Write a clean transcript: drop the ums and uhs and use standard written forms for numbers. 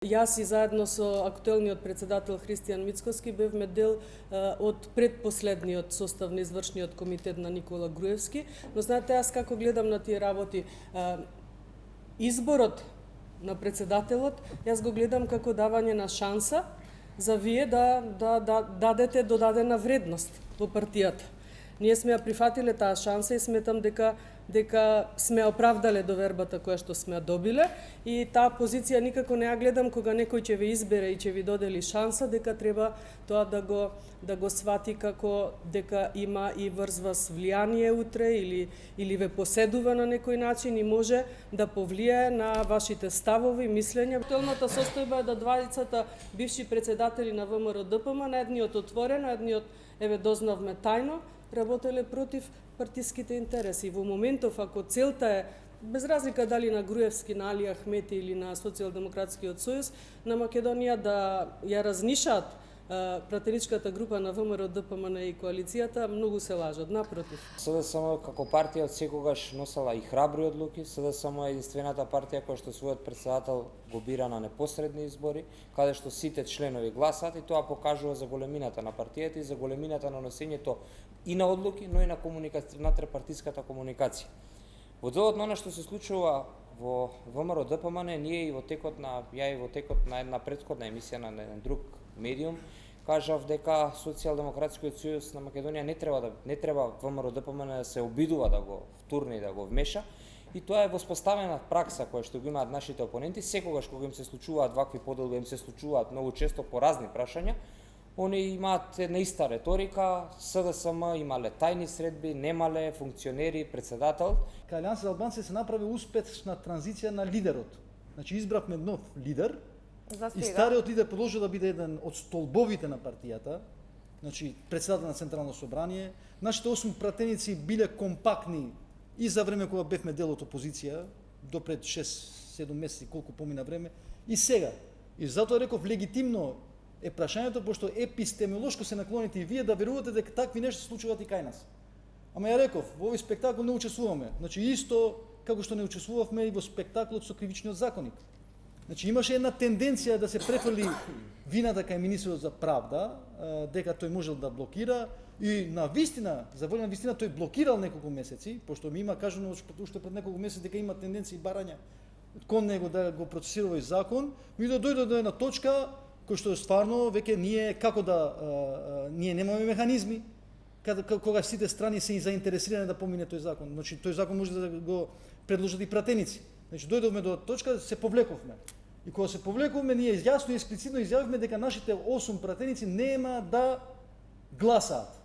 Јас и заедно со актуелниот председател Христијан Мицкоски бевме дел од предпоследниот состав на извршниот комитет на Никола Груевски, но знаете, јас како гледам на тие работи, изборот на председателот, јас го гледам како давање на шанса за вие да дадете додадена вредност во партијата. Ние сме ја прифатиле таа шанса и сметам дека сме оправдале довербата која што сме ја добиле, и таа позиција никако не ја гледам кога некој ќе ве избере и ќе ви додели шанса, дека треба тоа да го свати како дека има и врз вас влијание утре или ве поседува на некој начин и може да повлијае на вашите ставови, мислења. Актуелната состојба е да двајцата бивши председатели на ВМРО ДПМ, на едниот отворено, едниот еве дознавме тајно, работеле против партиските интереси. Во моментов, ако целта е, без разлика дали на Груевски, на Али Ахмети или на Социјалдемократскиот сојуз, на Македонија да ја разнишаат пратеничката група на ВМРО ДПМН и коалицијата, многу се лажат, напротив. СДСМ како партија од секогаш носела и храбри одлуки. СДСМ е единствената партија која што својот председател го бира на непосредни избори, каде што сите членови гласаат, и тоа покажува за големината на партијата и за големината на носењето и на одлуки, но и на натрепартиската комуникација. Во делот на она што се случува во ВМРО ДПМН, ние и во текот на една претходна емисија на еден друг медиум кажав дека Социјалдемократскиот сојуз на Македонија не треба ВМРО ДПМН да се обидува да го втурне и да го вмеша, и тоа е воспоставена пракса која што го имаат нашите опоненти. Секогаш кога им се случуваат вакви поделби, им се случуваат многу често по разни прашања, они имаат една иста реторика. СДСМ имале тајни средби, немале функционери, председател. Кај Алијанса за албанци се направи успешна транзиција на лидерот. Значи избравме нов лидер, и стариот лидер продолжи да биде еден од столбовите на партијата, значи председател на Централно собрание. Нашите 8 пратеници биле компактни и за време кога бевме дел од опозиција, до пред 6-7 месеци, колку помина време, и сега. И затоа реков, легитимно е прашањето, пошто епистемолошко се наклоните и вие да верувате дека такви нешта се случуваат и кај нас. Ама ја реков, во овој спектакл не учествуваме. Значи исто како што не учествувавме и во спектаклот со кривичниот законник. Значи имаше една тенденција да се префрли вината кај министерот за правда, дека тој можел да блокира, и на вистина, за волја на вистина, тој блокирал неколку месеци, пошто ми има кажано уште пред неколку месеци дека има тенденции и барања кон него да го процесира овој закон, и да дојде до една точка кој што стварно веќе ние како ние немаме механизми кога сите страни се заинтересирани да помине тој закон. Значи тој закон може да го предложат и пратеници. Значи дојдовме до точка се повлековме. И кога се повлековме, ние јасно и експлицитно изјавивме дека нашите 8 пратеници нема да гласаат.